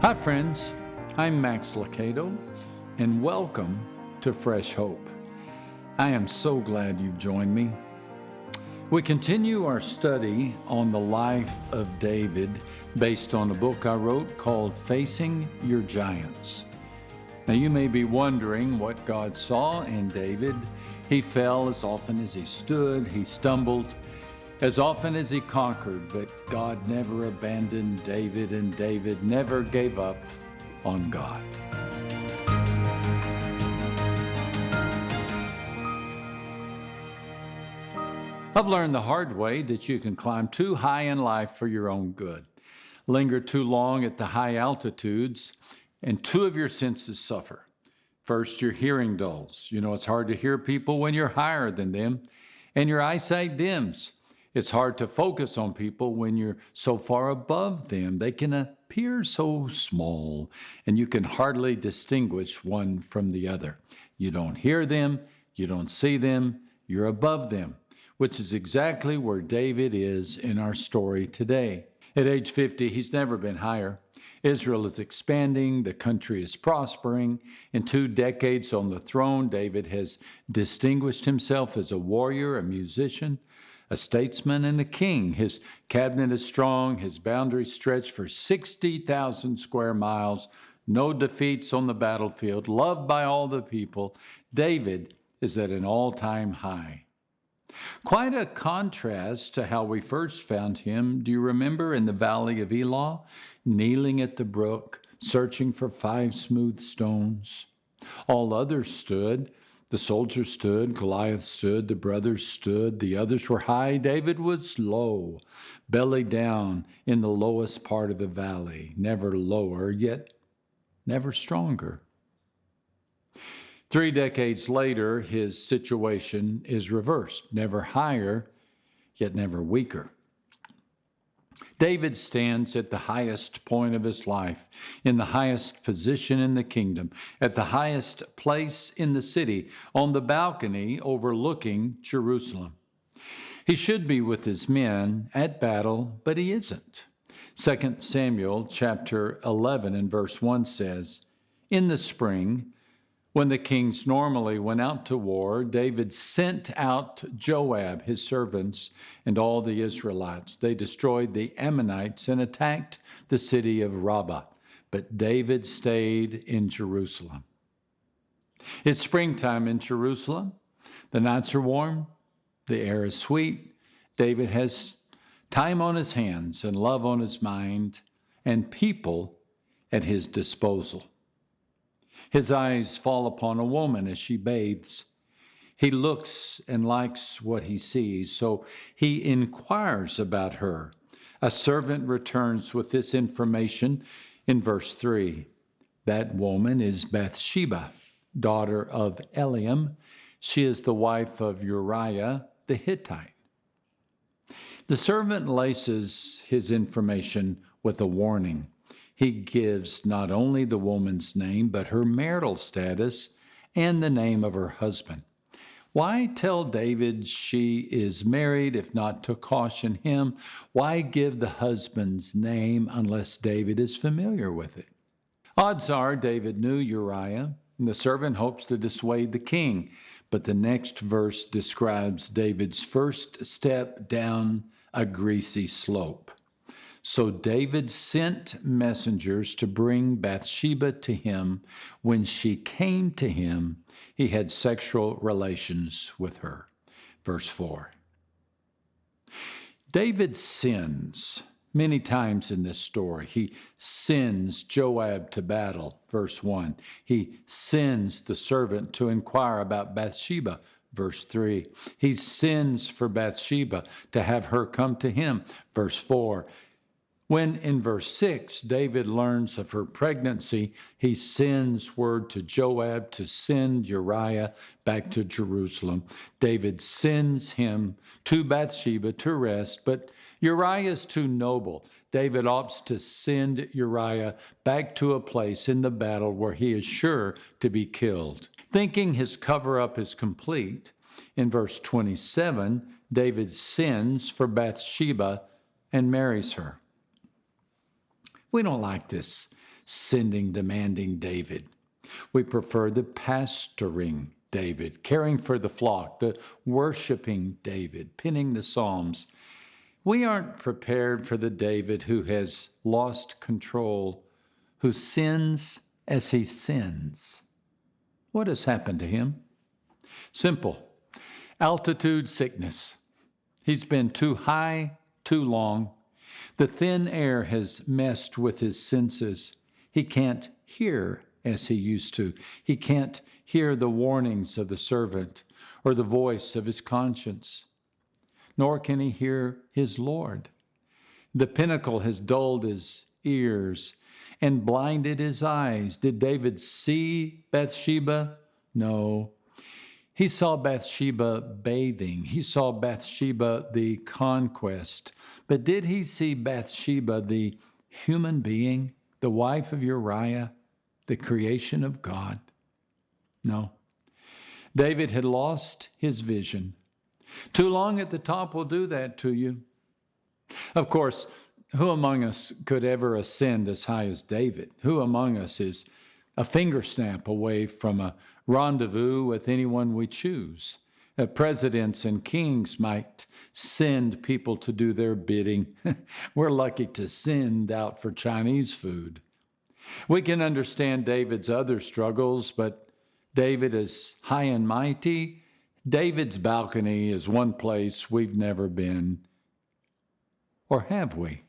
Hi, friends. I'm Max Lucado, and welcome to Fresh Hope. I am so glad you've joined me. We continue our study on the life of David based on a book I wrote called Facing Your Giants. Now, you may be wondering what God saw in David. He fell as often as he stood, he stumbled as often as he conquered, but God never abandoned David, and David never gave up on God. I've learned the hard way that you can climb too high in life for your own good, linger too long at the high altitudes, and two of your senses suffer. First, your hearing dulls. It's hard to hear people when you're higher than them, and your eyesight dims. It's hard to focus on people when you're so far above them. They can appear so small, and you can hardly distinguish one from the other. You don't hear them, you don't see them, you're above them, which is exactly where David is in our story today. At age 50, he's never been higher. Israel is expanding, the country is prospering. In 2 decades on the throne, David has distinguished himself as a warrior, a musician, a statesman, and a king. His cabinet is strong, his boundaries stretch for 60,000 square miles, no defeats on the battlefield, loved by all the people. David is at an all-time high. Quite a contrast to how we first found him. Do you remember in the valley of Elah, kneeling at the brook, searching for 5 smooth stones? All others stood. The soldiers stood, Goliath stood, the brothers stood, the others were high. David was low, belly down in the lowest part of the valley, never lower, yet never stronger. 3 decades later, his situation is reversed, never higher, yet never weaker. David stands at the highest point of his life, in the highest position in the kingdom, at the highest place in the city, on the balcony overlooking Jerusalem. He should be with his men at battle, but he isn't. 2 Samuel chapter 11 and verse 1 says, "In the spring, when the kings normally went out to war, David sent out Joab, his servants, and all the Israelites. They destroyed the Ammonites and attacked the city of Rabbah, but David stayed in Jerusalem." It's springtime in Jerusalem. The nights are warm. The air is sweet. David has time on his hands and love on his mind and people at his disposal. His eyes fall upon a woman as she bathes. He looks and likes what he sees, so he inquires about her. A servant returns with this information in verse 3. That woman is Bathsheba, daughter of Eliam. She is the wife of Uriah the Hittite. The servant laces his information with a warning. He gives not only the woman's name, but her marital status and the name of her husband. Why tell David she is married if not to caution him? Why give the husband's name unless David is familiar with it? Odds are David knew Uriah, and the servant hopes to dissuade the king. But the next verse describes David's first step down a greasy slope. So David sent messengers to bring Bathsheba to him. When she came to him, he had sexual relations with her. Verse 4. David sins many times in this story. He sends Joab to battle, verse 1. He sends the servant to inquire about Bathsheba, verse 3. He sends for Bathsheba to have her come to him, verse 4. When in verse 6, David learns of her pregnancy, he sends word to Joab to send Uriah back to Jerusalem. David sends him to Bathsheba to rest, but Uriah is too noble. David opts to send Uriah back to a place in the battle where he is sure to be killed. Thinking his cover-up is complete, in verse 27, David sends for Bathsheba and marries her. We don't like this sending, demanding David. We prefer the pastoring David, caring for the flock, the worshiping David, penning the Psalms. We aren't prepared for the David who has lost control, who sins as he sins. What has happened to him? Simple. Altitude sickness. He's been too high, too long. The thin air has messed with his senses. He can't hear as he used to. He can't hear the warnings of the servant or the voice of his conscience, nor can he hear his Lord. The pinnacle has dulled his ears and blinded his eyes. Did David see Bathsheba? No. He saw Bathsheba bathing. He saw Bathsheba the conquest. But did he see Bathsheba the human being, the wife of Uriah, the creation of God? No. David had lost his vision. Too long at the top will do that to you. Of course, who among us could ever ascend as high as David? Who among us is a finger snap away from a rendezvous with anyone we choose? Presidents and kings might send people to do their bidding. We're lucky to send out for Chinese food. We can understand David's other struggles, but David is high and mighty. David's balcony is one place we've never been. Or have we?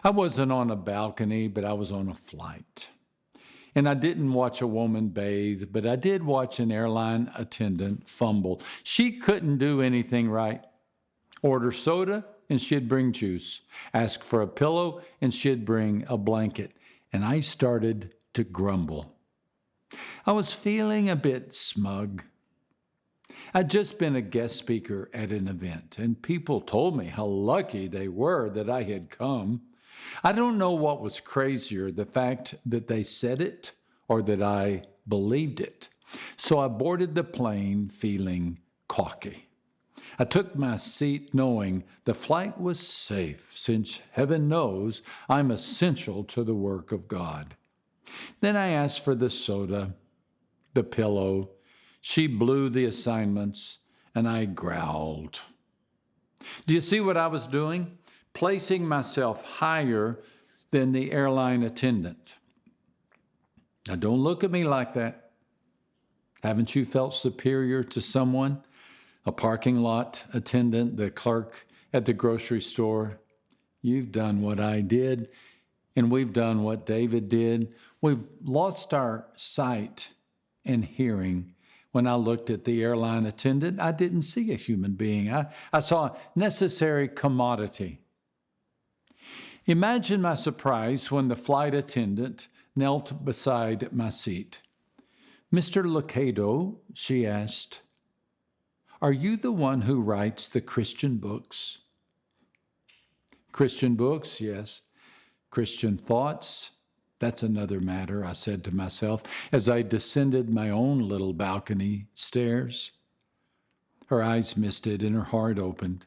I wasn't on a balcony, but I was on a flight. And I didn't watch a woman bathe, but I did watch an airline attendant fumble. She couldn't do anything right. Order soda, and she'd bring juice. Ask for a pillow, and she'd bring a blanket. And I started to grumble. I was feeling a bit smug. I'd just been a guest speaker at an event, and people told me how lucky they were that I had come. I don't know what was crazier, the fact that they said it or that I believed it. So I boarded the plane feeling cocky. I took my seat knowing the flight was safe, since heaven knows I'm essential to the work of God. Then I asked for the soda, the pillow. She blew the assignments, and I growled. Do you see what I was doing? Placing myself higher than the airline attendant. Now, don't look at me like that. Haven't you felt superior to someone? A parking lot attendant, the clerk at the grocery store? You've done what I did, and we've done what David did. We've lost our sight and hearing. When I looked at the airline attendant, I didn't see a human being. I saw necessary commodity. Imagine my surprise when the flight attendant knelt beside my seat. Mr. Lucado, she asked, are you the one who writes the Christian books? Christian books, yes. Christian thoughts, that's another matter, I said to myself as I descended my own little balcony stairs. Her eyes misted and her heart opened.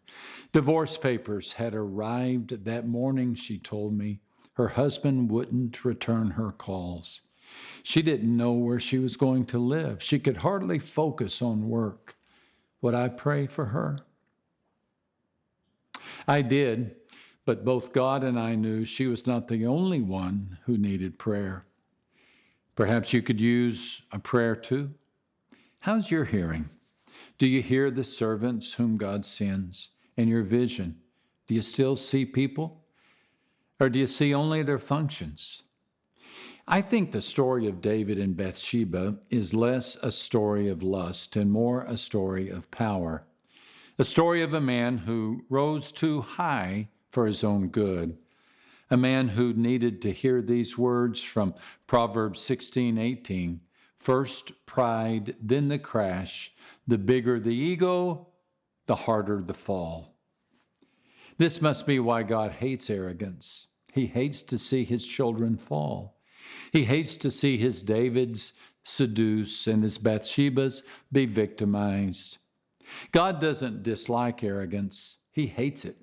Divorce papers had arrived that morning, she told me. Her husband wouldn't return her calls. She didn't know where she was going to live. She could hardly focus on work. Would I pray for her? I did, but both God and I knew she was not the only one who needed prayer. Perhaps you could use a prayer too. How's your hearing? Do you hear the servants whom God sends? In your vision, do you still see people? Or do you see only their functions? I think the story of David and Bathsheba is less a story of lust and more a story of power. A story of a man who rose too high for his own good. A man who needed to hear these words from Proverbs 16:18. First pride, then the crash. The bigger the ego, the harder the fall. This must be why God hates arrogance. He hates to see his children fall. He hates to see his Davids seduce and his Bathshebas be victimized. God doesn't dislike arrogance. He hates it.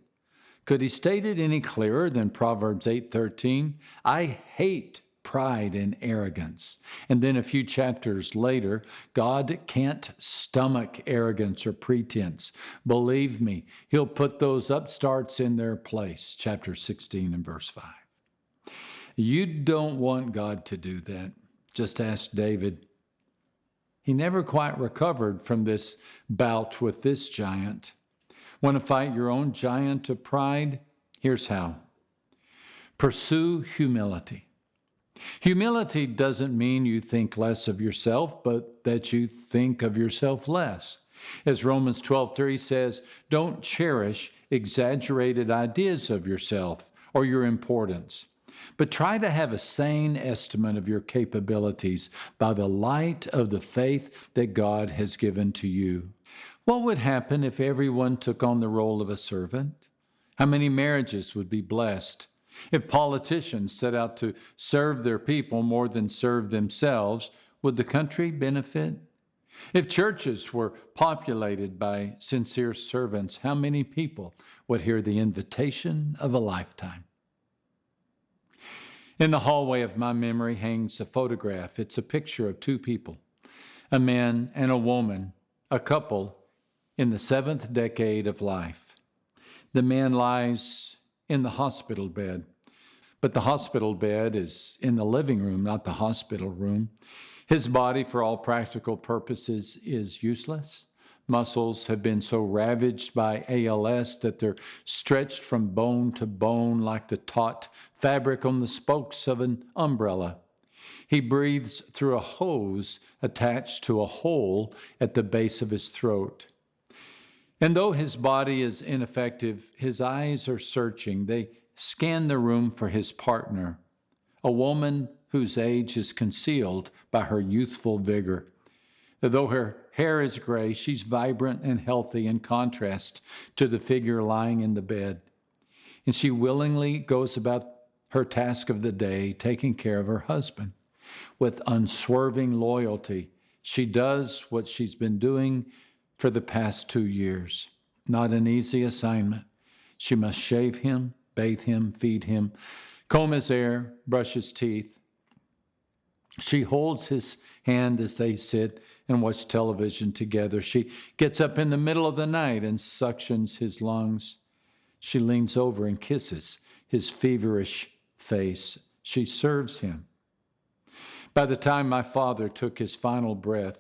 Could he state it any clearer than Proverbs 8:13? I hate pride and arrogance. And then a few chapters later, God can't stomach arrogance or pretense. Believe me, he'll put those upstarts in their place. Chapter 16 and verse 5. You don't want God to do that. Just ask David. He never quite recovered from this bout with this giant. Want to fight your own giant of pride? Here's how. Pursue humility. Humility doesn't mean you think less of yourself, but that you think of yourself less. As Romans 12:3 says, don't cherish exaggerated ideas of yourself or your importance, but try to have a sane estimate of your capabilities by the light of the faith that God has given to you. What would happen if everyone took on the role of a servant? How many marriages would be blessed? If politicians set out to serve their people more than serve themselves, would the country benefit? If churches were populated by sincere servants, how many people would hear the invitation of a lifetime? In the hallway of my memory hangs a photograph. It's a picture of two people, a man and a woman, a couple in the 7th decade of life. The man lies in the hospital bed, but the hospital bed is in the living room, not the hospital room. His body, for all practical purposes, is useless. Muscles have been so ravaged by ALS that they're stretched from bone to bone like the taut fabric on the spokes of an umbrella. He breathes through a hose attached to a hole at the base of his throat. And though his body is ineffective, his eyes are searching. They scan the room for his partner, a woman whose age is concealed by her youthful vigor. Though her hair is gray, she's vibrant and healthy in contrast to the figure lying in the bed. And she willingly goes about her task of the day, taking care of her husband. With unswerving loyalty, she does what she's been doing for the past 2 years. Not an easy assignment. She must shave him, bathe him, feed him, comb his hair, brush his teeth. She holds his hand as they sit and watch television together. She gets up in the middle of the night and suctions his lungs. She leans over and kisses his feverish face. She serves him. By the time my father took his final breath,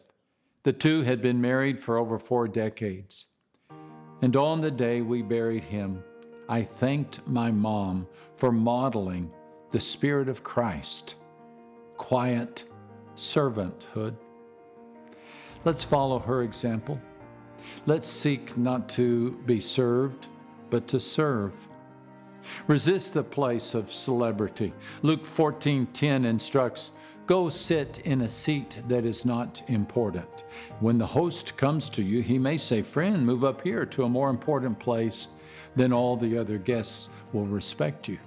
the two had been married for over 4 decades. And on the day we buried him, I thanked my mom for modeling the spirit of Christ, quiet servanthood. Let's follow her example. Let's seek not to be served, but to serve. Resist the place of celebrity. Luke 14:10 instructs, go sit in a seat that is not important. When the host comes to you, he may say, friend, move up here to a more important place. Then all the other guests will respect you.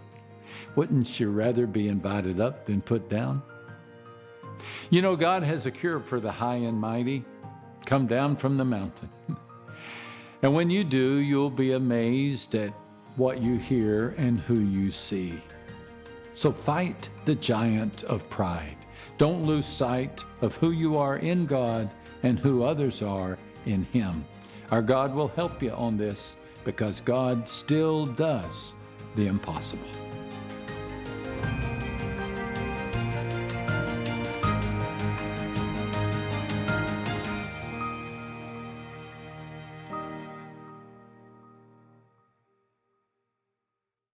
Wouldn't you rather be invited up than put down? You know, God has a cure for the high and mighty. Come down from the mountain. And when you do, you'll be amazed at what you hear and who you see. So fight the giant of pride. Don't lose sight of who you are in God and who others are in Him. Our God will help you on this because God still does the impossible.